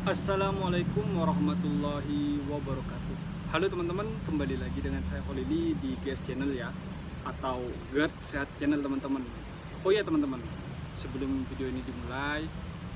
Assalamualaikum warahmatullahi wabarakatuh. Halo teman-teman, kembali lagi dengan saya Kholili di GS Channel ya, atau GERD Sehat Channel teman-teman. Oh ya teman-teman, sebelum video ini dimulai,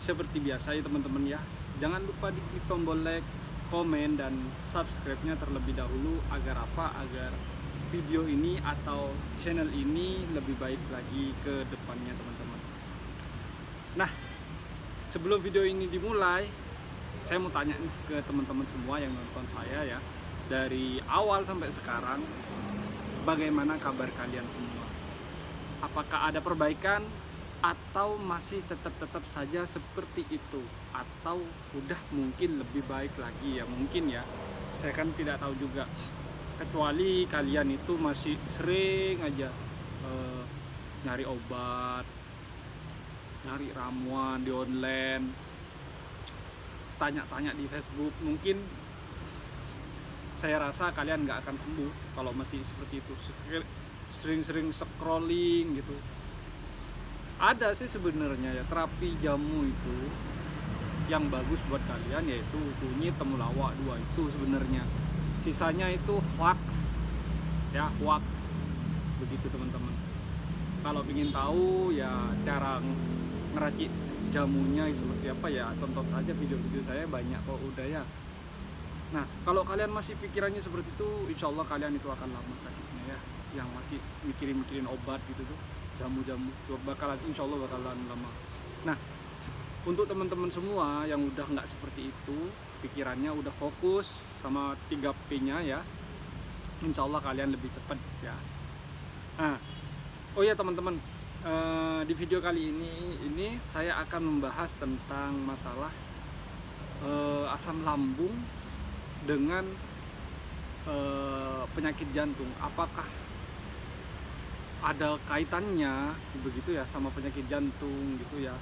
seperti biasa ya teman-teman ya, jangan lupa diklik tombol like, komen, dan subscribe-nya terlebih dahulu agar apa? Agar video ini atau channel ini lebih baik lagi ke depannya teman-teman. Nah, sebelum video ini dimulai, saya mau tanya nih ke teman-teman semua yang nonton saya ya, dari awal sampai sekarang, bagaimana kabar kalian semua? Apakah ada perbaikan atau masih tetap saja seperti itu, atau udah mungkin lebih baik lagi ya? Mungkin ya, saya kan tidak tahu juga, kecuali kalian itu masih sering aja nyari obat, nyari ramuan di online, tanya-tanya di Facebook. Mungkin saya rasa kalian nggak akan sembuh kalau masih seperti itu, sering-sering scrolling gitu. Ada sih sebenarnya ya terapi jamu itu yang bagus buat kalian, yaitu kunyit temulawak 2 itu sebenarnya. Sisanya itu hoax ya, hoax begitu teman-teman. Kalau ingin tahu ya cara ngeracik jamunya seperti apa ya, tonton saja video-video saya, banyak kok udah ya. Nah, kalau kalian masih pikirannya seperti itu, insya Allah kalian itu akan lama sakitnya ya. Yang masih mikirin obat gitu tuh, jamu-jamu, bakalan insya Allah bakalan lama. Nah, untuk teman-teman semua yang udah nggak seperti itu, pikirannya udah fokus sama 3P-nya ya, insya Allah kalian lebih cepat ya. Nah, oh ya teman-teman, di video kali ini saya akan membahas tentang masalah asam lambung dengan penyakit jantung. Apakah ada kaitannya begitu ya sama penyakit jantung gitu ya?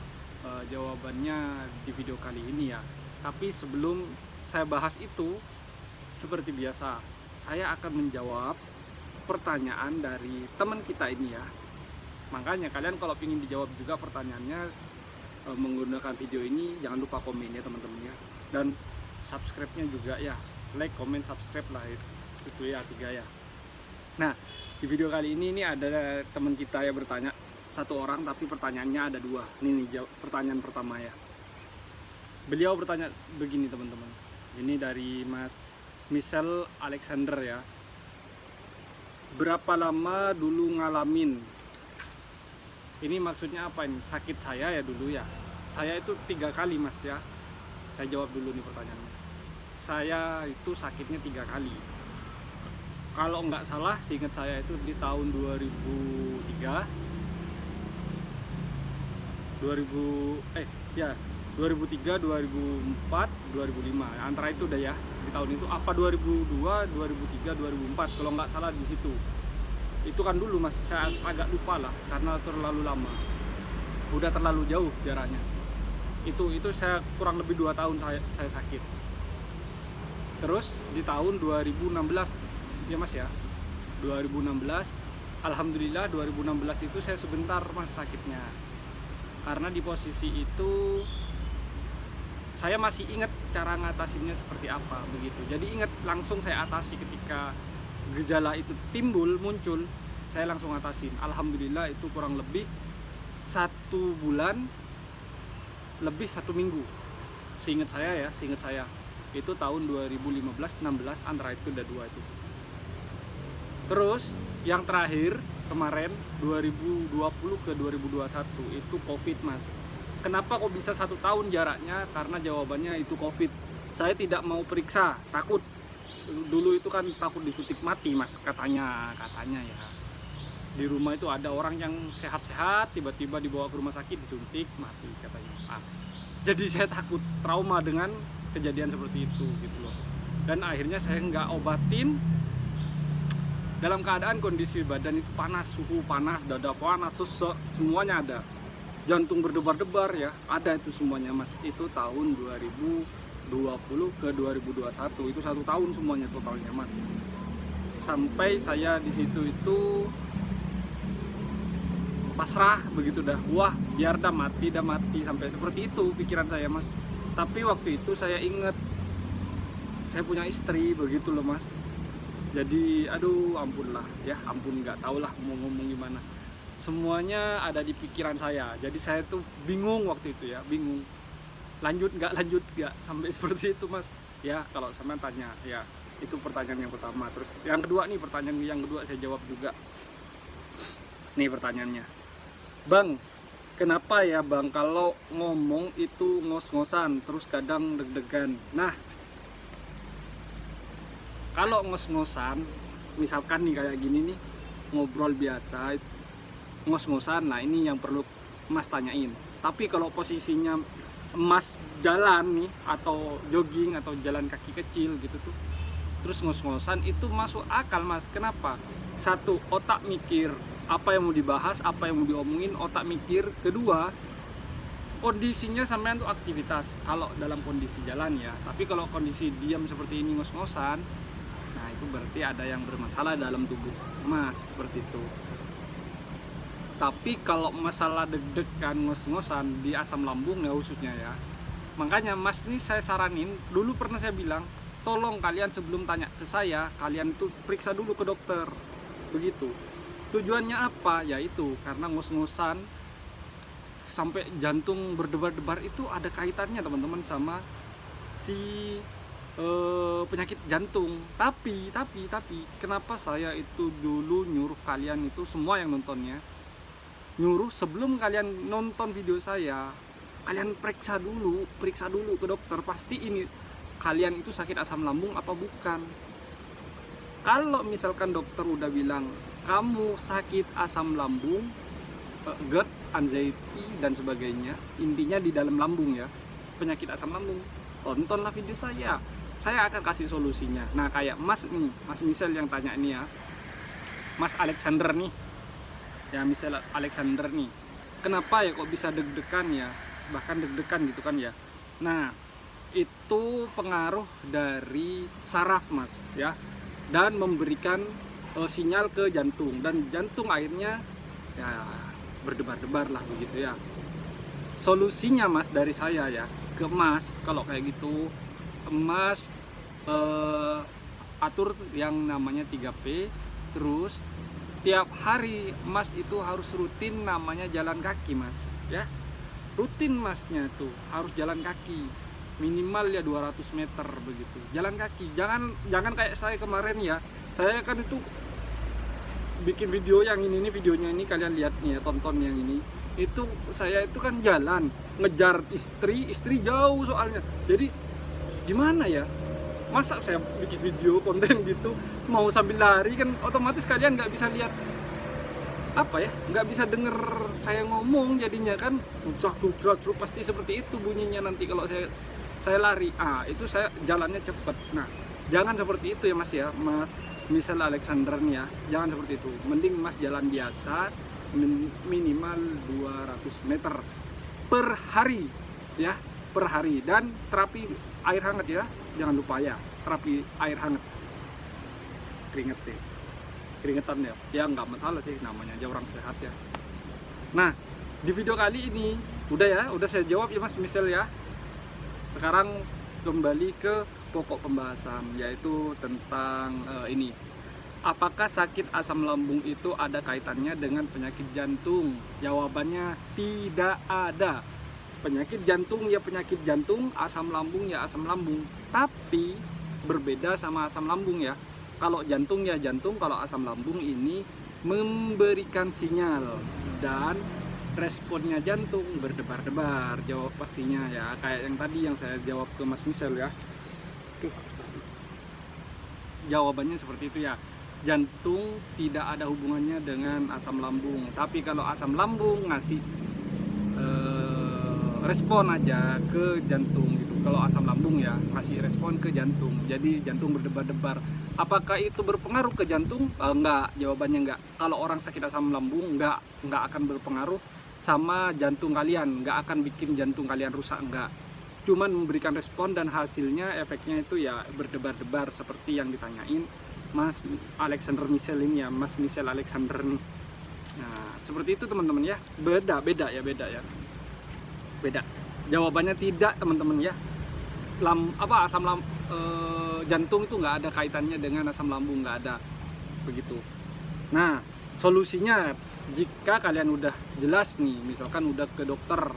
Jawabannya di video kali ini ya. Tapi sebelum saya bahas itu, seperti biasa, saya akan menjawab pertanyaan dari teman kita ini ya. Makanya kalian kalau ingin dijawab juga pertanyaannya menggunakan video ini, jangan lupa komen ya teman-teman ya. Dan subscribe-nya juga ya, like, comment, subscribe lah itu ya, 3 ya. Nah, di video kali ini ada teman kita yang bertanya, 1 orang tapi pertanyaannya ada 2. Ini nih pertanyaan pertama ya. Beliau bertanya begini teman-teman. Ini dari Mas Michelle Alexander ya. Berapa lama dulu ngalamin? Ini maksudnya apa ini? Sakit saya ya dulu ya. Saya itu 3 kali mas ya. Saya jawab dulu nih pertanyaannya. Saya itu sakitnya 3 kali. Kalau nggak salah, seingat saya itu di tahun 2003, 2004, 2005. Antara itu udah ya. Di tahun itu apa 2002, 2003, 2004 kalau nggak salah di situ. Itu kan dulu mas, saya agak lupa lah karena terlalu lama, udah terlalu jauh jaraknya. Itu saya kurang lebih 2 tahun saya sakit. Terus di tahun 2016 ya mas ya, 2016, alhamdulillah 2016 itu saya sebentar mas sakitnya, karena di posisi itu saya masih ingat cara ngatasinnya seperti apa begitu. Jadi ingat, langsung saya atasi ketika gejala itu muncul, saya langsung atasin. Alhamdulillah itu kurang lebih 1 bulan, lebih 1 minggu. Seingat saya itu tahun 2015-16, antara itu udah 2 itu. Terus yang terakhir kemarin 2020 ke 2021 itu COVID mas. Kenapa kok bisa 1 tahun jaraknya? Karena jawabannya itu COVID. Saya tidak mau periksa, takut. Dulu itu kan takut disuntik mati mas, katanya ya. Di rumah itu ada orang yang sehat-sehat, tiba-tiba dibawa ke rumah sakit disuntik mati katanya. Jadi saya takut, trauma dengan kejadian seperti itu gitu loh. Dan akhirnya saya nggak obatin, dalam keadaan kondisi badan itu panas, suhu panas, dada panas, sesek, semuanya ada. Jantung berdebar-debar ya, ada itu semuanya mas. Itu tahun 2020 ke 2021, itu 1 tahun semuanya totalnya mas. Sampai saya di situ itu pasrah begitu dah, wah biar dah mati sampai seperti itu pikiran saya mas. Tapi waktu itu saya ingat saya punya istri, begitu loh Mas. Jadi aduh ampun lah ya, ampun, nggak tahu lah mau ngomong gimana. Semuanya ada di pikiran saya. Jadi saya tuh bingung waktu itu ya, bingung. Lanjut nggak sampai seperti itu Mas. Ya kalau sama tanya ya, itu pertanyaan yang pertama. Terus yang kedua nih, pertanyaan yang kedua saya jawab juga. Nih pertanyaannya, Bang, kenapa ya Bang kalau ngomong itu ngos-ngosan terus kadang deg-degan? Nah, kalau ngos-ngosan, misalkan nih kayak gini nih, ngobrol biasa, ngos-ngosan, nah ini yang perlu Mas tanyain. Tapi kalau posisinya Mas jalan nih, atau jogging, atau jalan kaki kecil gitu tuh, terus ngos-ngosan, itu masuk akal Mas. Kenapa? Satu, otak mikir apa yang mau dibahas, apa yang mau diomongin, otak mikir. Kedua, kondisinya sampean tuh aktivitas kalau dalam kondisi jalan ya. Tapi kalau kondisi diam seperti ini ngos-ngosan, nah itu berarti ada yang bermasalah dalam tubuh Mas, seperti itu. Tapi kalau masalah deg-degan, ngos-ngosan di asam lambung ya khususnya ya, makanya Mas ini saya saranin, dulu pernah saya bilang, tolong kalian sebelum tanya ke saya, kalian itu periksa dulu ke dokter, begitu. Tujuannya apa? Yaitu karena ngos-ngosan sampai jantung berdebar-debar itu ada kaitannya teman-teman sama si penyakit jantung. Tapi kenapa saya itu dulu nyuruh kalian itu, semua yang nontonnya, nyuruh sebelum kalian nonton video saya, kalian periksa dulu ke dokter, pasti ini kalian itu sakit asam lambung apa bukan. Kalau misalkan dokter udah bilang kamu sakit asam lambung, GERD, anxiety dan sebagainya, intinya di dalam lambung ya, penyakit asam lambung, tontonlah video saya akan kasih solusinya. Nah kayak Mas nih, Mas Misel yang tanya ini ya, Mas Alexander nih ya, Misel Alexander nih, kenapa ya kok bisa deg-degan ya, bahkan deg-degan gitu kan ya. Nah itu pengaruh dari saraf Mas ya, dan memberikan sinyal ke jantung, dan jantung akhirnya ya berdebar-debar lah begitu ya. Solusinya Mas dari saya ya ke Mas, kalau kayak gitu Mas atur yang namanya 3P. Terus tiap hari Mas itu harus rutin namanya jalan kaki Mas ya. Rutin Masnya tuh harus jalan kaki minimal ya 200 meter begitu, jalan kaki. Jangan kayak saya kemarin ya, saya kan itu bikin video yang ini videonya ini kalian lihat nih ya, tonton yang ini. Itu saya itu kan jalan ngejar istri jauh soalnya. Jadi gimana ya, masa saya bikin video konten gitu mau sambil lari, kan otomatis kalian nggak bisa lihat apa ya, nggak bisa denger saya ngomong, jadinya kan ucak pasti seperti itu bunyinya nanti kalau saya lari. Itu saya jalannya cepet. Nah jangan seperti itu ya Mas ya, Mas misal Alexander nih ya, jangan seperti itu. Mending Mas jalan biasa minimal 200 meter per hari ya, per hari. Dan terapi air hangat ya, jangan lupa ya, terapi air hangat. Keringetan ya nggak masalah sih, namanya aja orang sehat ya. Nah di video kali ini udah saya jawab ya Mas Misel ya. Sekarang kembali ke pokok pembahasan, yaitu tentang ini, apakah sakit asam lambung itu ada kaitannya dengan penyakit jantung? Jawabannya tidak ada. Penyakit jantung ya penyakit jantung, asam lambung ya asam lambung, tapi berbeda sama asam lambung ya. Kalau jantung ya jantung, kalau asam lambung ini memberikan sinyal dan responnya jantung berdebar-debar, jawab pastinya ya, kayak yang tadi yang saya jawab ke Mas Misel ya. Jawabannya seperti itu ya, jantung tidak ada hubungannya dengan asam lambung. Tapi kalau asam lambung ngasih respon aja ke jantung gitu. Kalau asam lambung ya ngasih respon ke jantung, jadi jantung berdebar-debar. Apakah itu berpengaruh ke jantung? Enggak, jawabannya enggak. Kalau orang sakit asam lambung enggak akan berpengaruh sama jantung kalian, enggak akan bikin jantung kalian rusak, enggak. Cuman memberikan respon dan hasilnya, efeknya itu ya berdebar-debar seperti yang ditanyain Mas Alexander Misel ini ya, Mas Misel Alexander nih. Nah seperti itu teman-teman ya, beda ya. Jawabannya tidak, teman-teman ya. Jantung itu nggak ada kaitannya dengan asam lambung, nggak ada begitu. Nah, solusinya jika kalian udah jelas nih, misalkan udah ke dokter,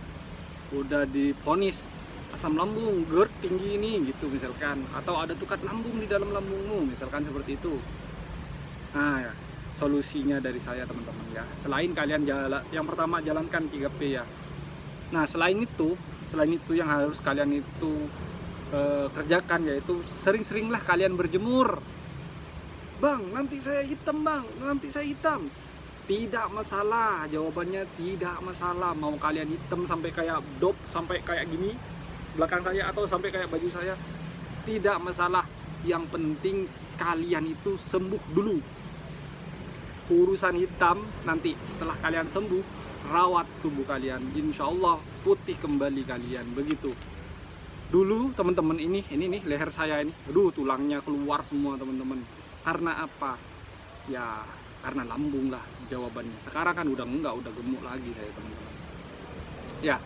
udah divonis asam lambung GERD tinggi ini gitu misalkan, atau ada tukat lambung di dalam lambungmu misalkan seperti itu. Nah, ya, solusinya dari saya teman-teman ya. Selain kalian yang pertama jalankan 3P ya. Nah, selain itu yang harus kalian itu kerjakan, yaitu sering-seringlah kalian berjemur. Bang, nanti saya hitam bang, nanti saya hitam. Tidak masalah, jawabannya tidak masalah. Mau kalian hitam sampai kayak dop, sampai kayak gini belakang saya, atau sampai kayak baju saya, tidak masalah. Yang penting kalian itu sembuh dulu. Urusan hitam nanti setelah kalian sembuh, rawat tubuh kalian, insya Allah putih kembali kalian, begitu. Dulu teman-teman ini nih leher saya ini, aduh tulangnya keluar semua teman-teman. Karena apa? Ya karena lambung lah jawabannya. Sekarang kan udah enggak, udah gemuk lagi saya teman-teman. Ya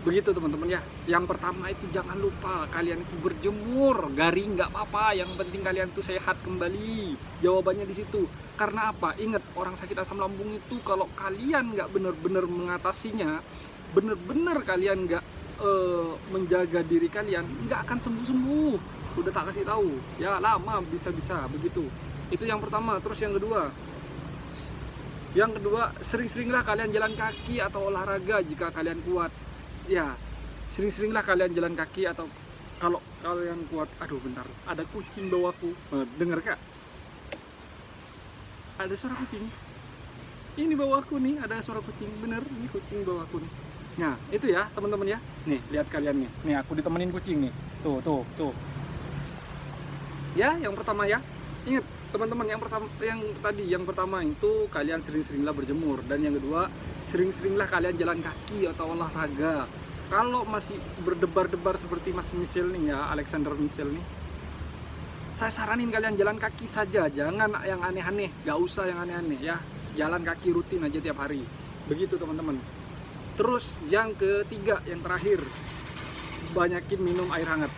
begitu teman-teman ya. Yang pertama itu jangan lupa kalian itu berjemur, garing nggak apa-apa, yang penting kalian tuh sehat kembali. Jawabannya di situ. Karena apa? Ingat, orang sakit asam lambung itu kalau kalian nggak bener-bener mengatasinya, bener-bener kalian nggak menjaga diri kalian, nggak akan sembuh-sembuh. Udah tak kasih tahu ya, lama bisa-bisa begitu. Itu yang pertama. Terus yang kedua, sering-seringlah kalian jalan kaki atau olahraga jika kalian kuat ya. Sering-seringlah kalian jalan kaki, atau kalau kalian kuat. Aduh bentar, ada kucing bawaku, denger kak, ada suara kucing. Ini bawaku nih, ada suara kucing, bener, ini kucing bawaku nih. Nah itu ya teman-teman ya, nih lihat kalian nih aku ditemenin kucing nih, tuh ya. Yang pertama ya, ingat teman-teman, yang pertama itu kalian sering-seringlah berjemur, dan yang kedua sering-seringlah kalian jalan kaki atau olahraga. Kalau masih berdebar-debar seperti Mas Michel nih ya, Alexander Michel nih, saya saranin kalian jalan kaki saja, jangan yang aneh-aneh, gak usah yang aneh-aneh ya, jalan kaki rutin aja tiap hari, begitu teman-teman. Terus yang ketiga, yang terakhir, banyakin minum air hangat.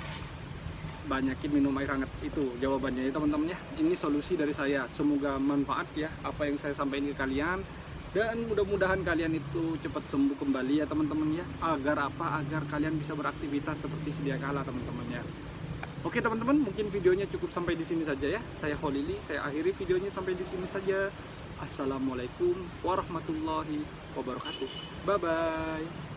Banyakin minum air hangat, itu jawabannya ya teman-teman ya. Ini solusi dari saya, semoga manfaat ya apa yang saya sampaikan ke kalian, dan mudah-mudahan kalian itu cepat sembuh kembali ya teman-teman ya. Agar apa? Agar kalian bisa beraktivitas seperti sedia kala teman-teman ya. Oke teman-teman, mungkin videonya cukup sampai di sini saja ya. Saya Kholili, saya akhiri videonya sampai di sini saja. Assalamualaikum warahmatullahi wabarakatuh. Bye bye.